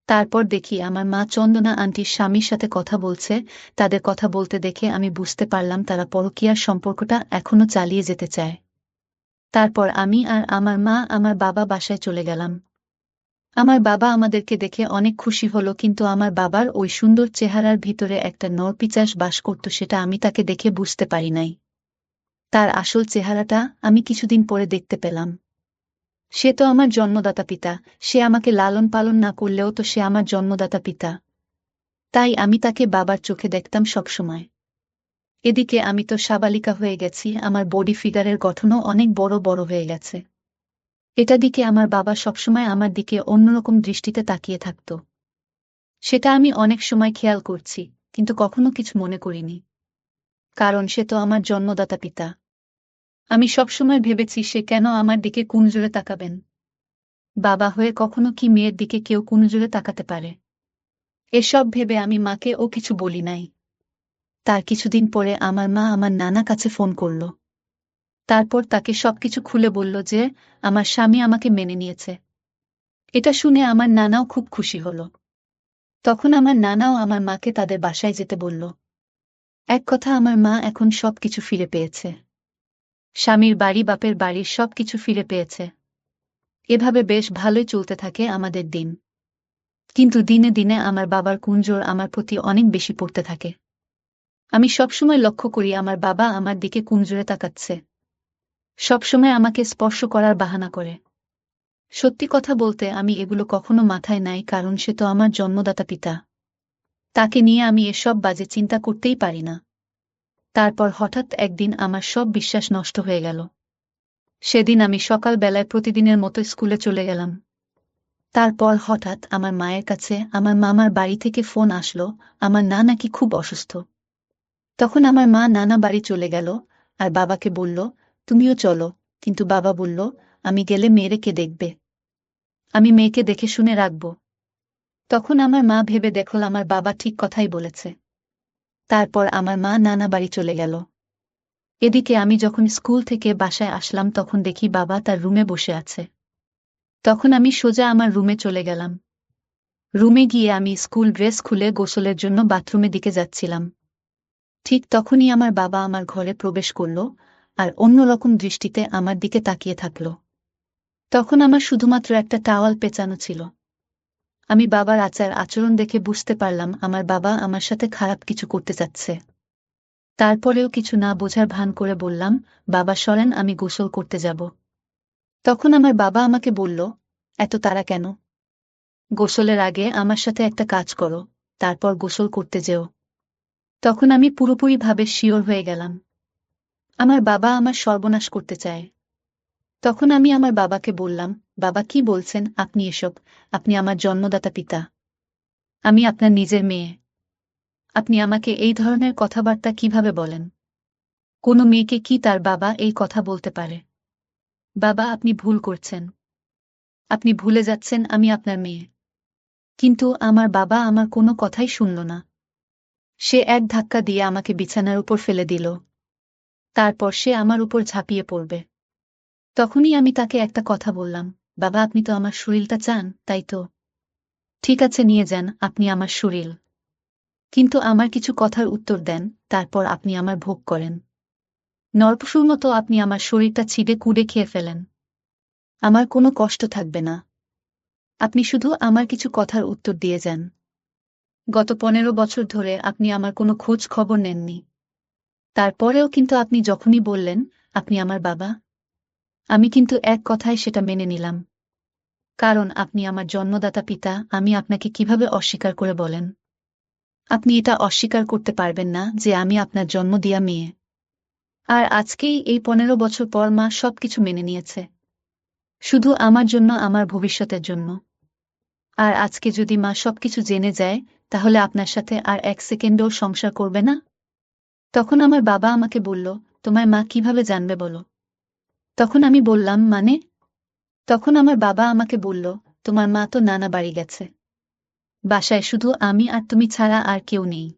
তারপর দেখি আমার মা চন্দনা আন্টির স্বামীর সাথে কথা বলছে। তাদের কথা বলতে দেখে আমি বুঝতে পারলাম তারা পরকীয়ার সম্পর্কটা এখনো চালিয়ে যেতে চায়। তারপর আমি আর আমার মা আমার বাবা বাসায় চলে গেলাম। আমার বাবা আমাদেরকে দেখে অনেক খুশি হলো, কিন্তু আমার বাবার ওই সুন্দর চেহারার ভিতরে একটা নরপিচাস বাস করত, সেটা আমি তাকে দেখে বুঝতে পারি নাই। তার আসল চেহারাটা আমি কিছুদিন পরে দেখতে পেলাম। সে তো আমার জন্মদাতা পিতা, সে আমাকে লালন পালন না করলেও তো সে আমার জন্মদাতা পিতা। তাই আমি তাকে বাবার চোখে দেখতাম সবসময়। এদিকে আমি তো সাবালিকা হয়ে গেছি, আমার বডি ফিগারের গঠনও অনেক বড় বড় হয়ে গেছে। এটা দিকে আমার বাবা সবসময় আমার দিকে অন্যরকম দৃষ্টিতে তাকিয়ে থাকত। সেটা আমি অনেক সময় খেয়াল করছি, কিন্তু কখনো কিছু মনে করিনি। কারণ সে তো আমার জন্মদাতা পিতা। আমি সবসময় ভেবেছি সে কেন আমার দিকে কুনজরে তাকাবেন। বাবা হয়ে কখনো কি মেয়ের দিকে কেউ কুনজরে তাকাতে পারে? এসব ভেবে আমি মাকে ও কিছু বলি নাই। তার কিছুদিন পরে আমার মা আমার নানা কাছে ফোন করল। তারপর তাকে সবকিছু খুলে বলল যে আমার স্বামী আমাকে মেনে নিয়েছে। এটা শুনে আমার নানাও খুব খুশি হল। তখন আমার নানাও আমার মাকে তাদের বাসায় যেতে বলল। এক কথা, আমার মা এখন সবকিছু ফিরে পেয়েছে। স্বামীর বাড়ি, বাপের বাড়ির সবকিছু ফিরে পেয়েছে। এভাবে বেশ ভালোই চলতে থাকে আমাদের দিন। কিন্তু দিনে দিনে আমার বাবার কুনজর আমার প্রতি অনেক বেশি পড়তে থাকে। আমি সবসময় লক্ষ্য করি আমার বাবা আমার দিকে কুনজরে তাকাচ্ছে। সবসময় আমাকে স্পর্শ করার বাহানা করে। সত্যি কথা বলতে আমি এগুলো কখনো মাথায় নাই, কারণ সে তো আমার জন্মদাতা পিতা। তাকে নিয়ে আমি এসব বাজে চিন্তা করতেই পারি না। তারপর হঠাৎ একদিন আমার সব বিশ্বাস নষ্ট হয়ে গেল। সেদিন আমি সকাল বেলায় প্রতিদিনের মতো স্কুলে চলে গেলাম। তারপর হঠাৎ আমার মায়ের কাছে আমার মামার বাড়ি থেকে ফোন আসলো, আমার না নাকি খুব অসুস্থ। তখন আমার মা নানা বাড়ি চলে গেল আর বাবাকে বলল, তুমিও চলো। কিন্তু বাবা বলল, আমি গেলে মেয়েরে কে দেখবে? আমি মেয়েকে দেখে শুনে রাখব। তখন আমার মা ভেবে দেখল আমার বাবা ঠিক কথাই বলেছে। তারপর আমার মা নানা বাড়ি চলে গেল। এদিকে আমি যখন স্কুল থেকে বাসায় আসলাম তখন দেখি বাবা তার রুমে বসে আছে। তখন আমি সোজা আমার রুমে চলে গেলাম। রুমে গিয়ে আমি স্কুল ড্রেস খুলে গোসলের জন্য বাথরুমের দিকে যাচ্ছিলাম। ঠিক তখনই আমার বাবা আমার ঘরে প্রবেশ করল আর অন্যরকম দৃষ্টিতে আমার দিকে তাকিয়ে থাকল। তখন আমার শুধুমাত্র একটা টাওয়াল পেঁচানো ছিল। আমি বাবার আচার আচরণ দেখে বুঝতে পারলাম আমার বাবা আমার সাথে খারাপ কিছু করতে চাচ্ছে। তারপরেও কিছু না বোঝার ভান করে বললাম, বাবা সরেন, আমি গোসল করতে যাব। তখন আমার বাবা আমাকে বলল, এত তাড়া কেন? গোসলের আগে আমার সাথে একটা কাজ করো, তারপর গোসল করতে যেও। তখন আমি পুরোপুরিভাবে শিওর হয়ে গেলাম আমার বাবা আমার সর্বনাশ করতে চায়। তখন আমি আমার বাবাকে বললাম, বাবা কি বলছেন আপনি এসব? আপনি আমার জন্মদাতা পিতা। আমি আপনার নিজের মেয়ে। আপনি আমাকে এই ধরনের কথাবার্তা কিভাবে বলেন? কোনো মেয়েকে কি তার বাবা এই কথা বলতে পারে? বাবা, আপনি ভুল করছেন। আপনি ভুলে যাচ্ছেন আমি আপনার মেয়ে। কিন্তু আমার বাবা আমার কোনো কথাই শুনল না। সে এক ধাক্কা দিয়ে আমাকে বিছানার উপর ফেলে দিল। তারপর সে আমার উপর ঝাঁপিয়ে পড়বে। তখনই আমি তাকে একটা কথা বললাম, বাবা আপনি তো আমার শরীরটা চান, তাই তো? ঠিক আছে নিয়ে যান আপনি আমার শরীর। কিন্তু আমার কিছু কথার উত্তর দেন, তারপর আপনি আমার ভোগ করেন। নরপশুর মতো আপনি আমার শরীরটা ছিঁড়ে কুড়ে খেয়ে ফেলেন। আমার কোনো কষ্ট থাকবে না। আপনি শুধু আমার কিছু কথার উত্তর দিয়ে যান। গত 15 বছর ধরে আপনি আমার কোনো খোঁজ খবর নেননি। তারপরেও কিন্তু আপনি যখনই বললেন, আপনি আমার বাবা, আমি কিন্তু এক কথায় সেটা মেনে নিলাম। কারণ আপনি আমার জন্মদাতা পিতা, আমি আপনাকে কিভাবে অস্বীকার করে বলেন? আপনি এটা অস্বীকার করতে পারবেন না যে আমি আপনার জন্ম দিয়া মেয়ে। আর আজকেই এই 15 বছর পর মা সবকিছু মেনে নিয়েছে। শুধু আমার জন্য, আমার ভবিষ্যতের জন্য। আর আজকে যদি মা সবকিছু জেনে যায়, তাহলে আপনার সাথে আর 1 সেকেন্ডও সংসার করবে না? তখন আমার বাবা আমাকে বলল, তোমার মা কিভাবে জানবে বলো? তখন আমি বললাম, মানে? তখন আমার বাবা আমাকে বলল, তোমার মা তো নানা বাড়ি গেছে। বাসায় শুধু আমি আর তুমি ছাড়া আর কেউ নেই।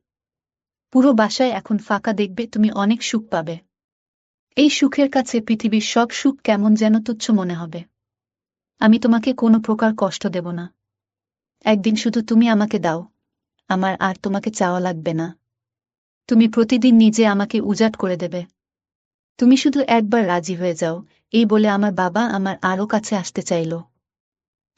পুরো বাসায় এখন ফাঁকা, দেখবে তুমি অনেক সুখ পাবে। এই সুখের কাছে পৃথিবীর সব সুখ কেমন যেন তুচ্ছ মনে হবে। আমি তোমাকে কোনো প্রকার কষ্ট দেব না। একদিন শুধু তুমি আমাকে দাও, আমার আর তোমাকে চাওয়া লাগবে না। তুমি প্রতিদিন নিজে আমাকে উজাট করে দেবে। তুমি শুধু একবার রাজি হয়ে যাও। এই বলে আমার বাবা আমার আরও কাছে আসতে চাইল।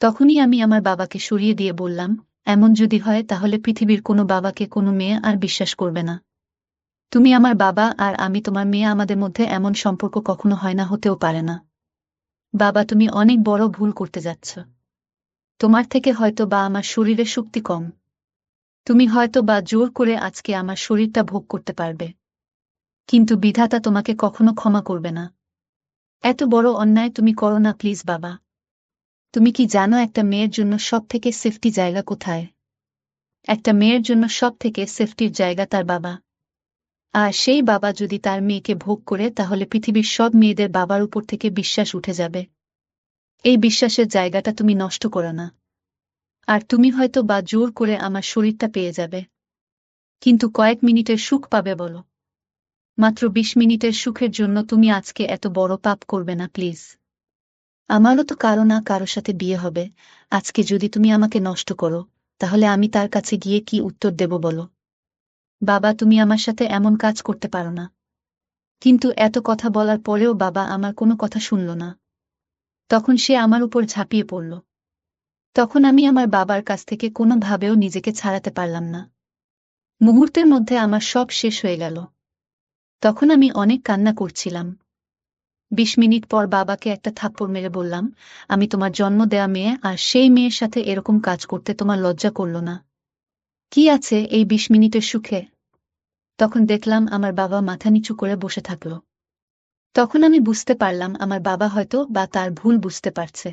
তখনই আমি আমার বাবাকে সরিয়ে দিয়ে বললাম, এমন যদি হয় তাহলে পৃথিবীর কোনো বাবাকে কোনো মেয়ে আর বিশ্বাস করবে না। তুমি আমার বাবা আর আমি তোমার মেয়ে, আমাদের মধ্যে এমন সম্পর্ক কখনো হয় না, হতেও পারে না। বাবা তুমি অনেক বড় ভুল করতে যাচ্ছ। তোমার থেকে হয়তো বা আমার শরীরে শক্তি কম। তুমি হয়তো বা জোর করে আজকে আমার শরীরটা ভোগ করতে পারবে। কিন্তু বিধাতা তোমাকে কখনো ক্ষমা করবে না। এত বড় অন্যায় তুমি করো না প্লিজ বাবা। তুমি কি জানো একটা মেয়ের জন্য সব থেকে সেফটি জায়গা কোথায়? একটা মেয়ের জন্য সব থেকে সেফটির জায়গা তার বাবা। আর সেই বাবা যদি তার মেয়েকে ভোগ করে, তাহলে পৃথিবীর সব মেয়েদের বাবার উপর থেকে বিশ্বাস উঠে যাবে। এই বিশ্বাসের জায়গাটা তুমি নষ্ট করো না। আর তুমি হয়তো বা জোর করে আমার শরীরটা পেয়ে যাবে। কিন্তু কয়েক মিনিটের সুখ পাবে বলো? মাত্র 20 মিনিটের সুখের জন্য তুমি আজকে এত বড় পাপ করবে না প্লিজ। আমারও তো কারো না কারো সাথে বিয়ে হবে। আজকে যদি তুমি আমাকে নষ্ট করো, তাহলে আমি তার কাছে গিয়ে কি উত্তর দেব বলো? বাবা তুমি আমার সাথে এমন কাজ করতে পারো না। কিন্তু এত কথা বলার পরেও বাবা আমার কোনো কথা শুনল না। তখন সে আমার উপর ঝাঁপিয়ে পড়ল। তখন আমি আমার বাবার কাছ থেকে কোনোভাবেও নিজেকে ছাড়াতে পারলাম না। মুহূর্তের মধ্যে আমার সব শেষ হয়ে গেল। তখন আমি অনেক কান্না করছিলাম। 20 মিনিট পর বাবাকে একটা থাপ্পড় মেরে বললাম, আমি তোমার জন্ম দেয়া মেয়ে, আর সেই মেয়ের সাথে এরকম কাজ করতে তোমার লজ্জা করল না? কি আছে এই 20 মিনিটের সুখে? তখন দেখলাম আমার বাবা মাথা নিচু করে বসে থাকল। তখন আমি বুঝতে পারলাম আমার বাবা হয়তো বা তার ভুল বুঝতে পারছে।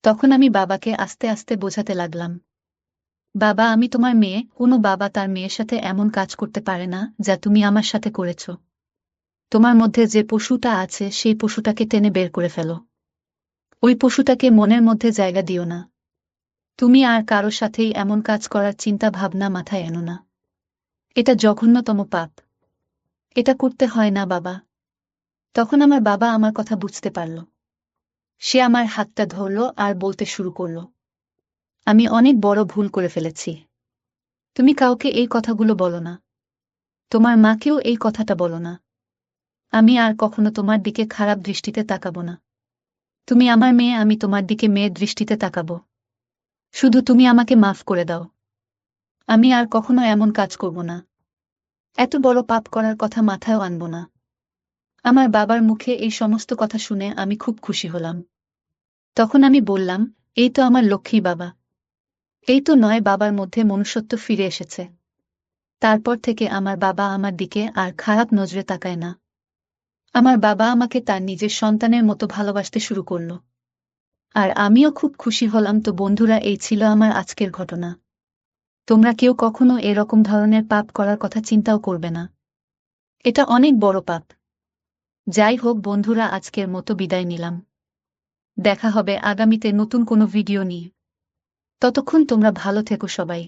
তখন আমি বাবাকে আস্তে আস্তে বোঝাতে লাগলাম, বাবা আমি তোমার মেয়ে, কোনো বাবা তার মেয়ের সাথে এমন কাজ করতে পারে না যা তুমি আমার সাথে করেছ। তোমার মধ্যে যে পশুটা আছে সেই পশুটাকে টেনে বের করে ফেলো। ওই পশুটাকে মনের মধ্যে জায়গা দিও না। তুমি আর কারো সাথেই এমন কাজ করার চিন্তা ভাবনা মাথায় এনো না। এটা জঘন্যতম পাপ। এটা করতে হয় না বাবা। তখন আমার বাবা আমার কথা বুঝতে পারল। সে আমার হাতটা ধরল আর বলতে শুরু করল, আমি অনেক বড় ভুল করে ফেলেছি। তুমি কাউকে এই কথাগুলো বলো না। তোমার মাকেও এই কথাটা বলো না। আমি আর কখনো তোমার দিকে খারাপ দৃষ্টিতে তাকাবো না। তুমি আমার মেয়ে, আমি তোমার দিকে মেয়ের দৃষ্টিতে তাকাবো। শুধু তুমি আমাকে মাফ করে দাও। আমি আর কখনো এমন কাজ করব না। এত বড় পাপ করার কথা মাথায়ও আনব না। আমার বাবার মুখে এই সমস্ত কথা শুনে আমি খুব খুশি হলাম। তখন আমি বললাম, এই তো আমার লক্ষ্মী বাবা। এই তো নয় বাবার মধ্যে মনুষ্যত্ব ফিরে এসেছে। তারপর থেকে আমার বাবা আমার দিকে আর খারাপ নজরে তাকায় না। আমার বাবা আমাকে তার নিজের সন্তানের মতো ভালোবাসতে শুরু করল। আর আমিও খুব খুশি হলাম। তো বন্ধুরা, এই ছিল আমার আজকের ঘটনা। তোমরা কেউ কখনো এরকম ধরনের পাপ করার কথা চিন্তাও করবে না। এটা অনেক বড় পাপ। যাই হোক বন্ধুরা, আজকের মতো বিদায় নিলাম। দেখা হবে আগামীতে নতুন কোনো ভিডিও নিয়ে। ততক্ষণ তোমরা ভালো থেকো সবাই।